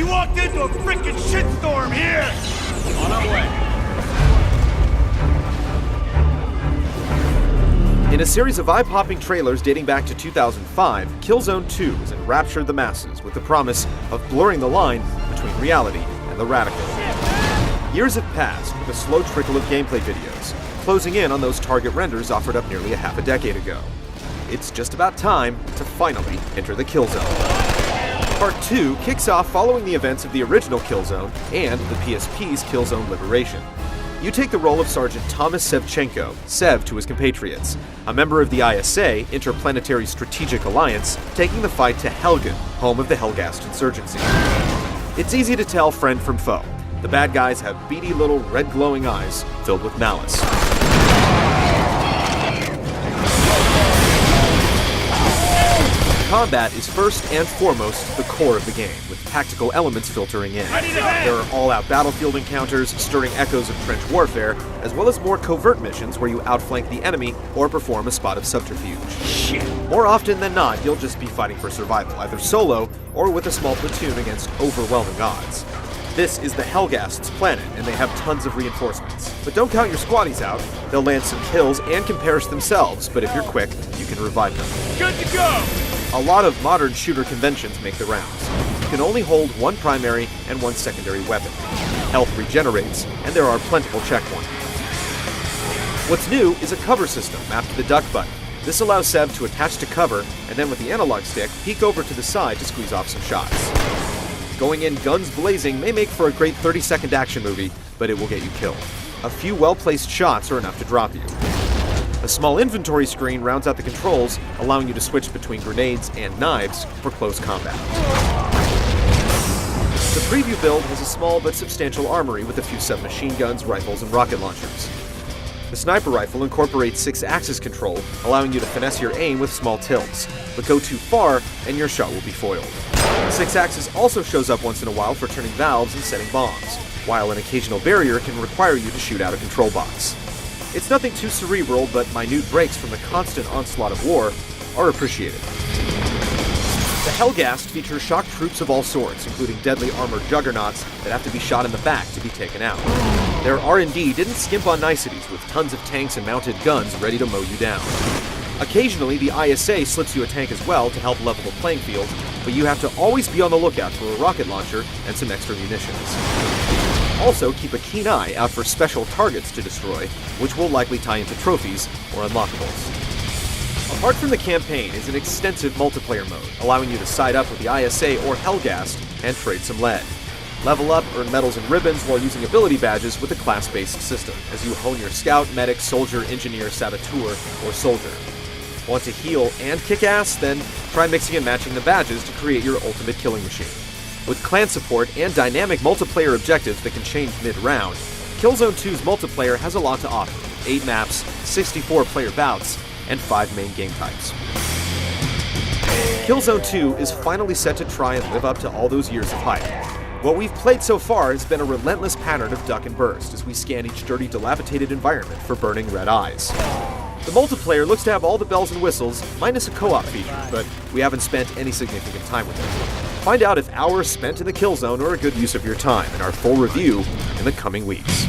We walked into a frickin' shitstorm here! On our way. In a series of eye-popping trailers dating back to 2005, Killzone 2 has enraptured the masses with the promise of blurring the line between reality and the radical. Years have passed with a slow trickle of gameplay videos, closing in on those target renders offered up nearly a half a decade ago. It's just about time to finally enter the Killzone. Part 2 kicks off following the events of the original Killzone and the PSP's Killzone Liberation. You take the role of Sergeant Thomas Sevchenko, Sev to his compatriots, a member of the ISA, Interplanetary Strategic Alliance, taking the fight to Helgen, home of the Helghast insurgency. It's easy to tell friend from foe. The bad guys have beady little red glowing eyes filled with malice. Combat is first and foremost the core of the game, with tactical elements filtering in. There are all-out battlefield encounters, stirring echoes of trench warfare, as well as more covert missions where you outflank the enemy or perform a spot of subterfuge. More often than not, you'll just be fighting for survival, either solo or with a small platoon against overwhelming odds. This is the Helghast's planet, and they have tons of reinforcements. But don't count your squaddies out. They'll land some kills and can perish themselves, but if you're quick, you can revive them. Good to go! A lot of modern shooter conventions make the rounds. You can only hold one primary and one secondary weapon. Health regenerates, and there are plentiful checkpoints. What's new is a cover system mapped to the duck button. This allows Sev to attach to cover, and then with the analog stick, peek over to the side to squeeze off some shots. Going in guns blazing may make for a great 30-second action movie, but it will get you killed. A few well-placed shots are enough to drop you. A small inventory screen rounds out the controls, allowing you to switch between grenades and knives for close combat. The preview build has a small but substantial armory with a few submachine guns, rifles, and rocket launchers. The sniper rifle incorporates 6-axis control, allowing you to finesse your aim with small tilts, but go too far and your shot will be foiled. 6-axis also shows up once in a while for turning valves and setting bombs, while an occasional barrier can require you to shoot out a control box. It's nothing too cerebral, but minute breaks from the constant onslaught of war are appreciated. The Helghast features shock troops of all sorts, including deadly armored juggernauts that have to be shot in the back to be taken out. Their R&D didn't skimp on niceties, with tons of tanks and mounted guns ready to mow you down. Occasionally, the ISA slips you a tank as well to help level the playing field, but you have to always be on the lookout for a rocket launcher and some extra munitions. Also, keep a keen eye out for special targets to destroy, which will likely tie into trophies or unlockables. Apart from the campaign is an extensive multiplayer mode, allowing you to side up with the ISA or Helghast and trade some lead. Level up, earn medals and ribbons while using ability badges with a class-based system, as you hone your scout, medic, soldier, engineer, saboteur, or soldier. Want to heal and kick ass? Then try mixing and matching the badges to create your ultimate killing machine. With clan support and dynamic multiplayer objectives that can change mid-round, Killzone 2's multiplayer has a lot to offer: 8 maps, 64 player bouts, and 5 main game types. Killzone 2 is finally set to try and live up to all those years of hype. What we've played so far has been a relentless pattern of duck and burst as we scan each dirty, dilapidated environment for burning red eyes. The multiplayer looks to have all the bells and whistles, minus a co-op feature, but we haven't spent any significant time with it. Find out if hours spent in the Killzone are a good use of your time in our full review in the coming weeks.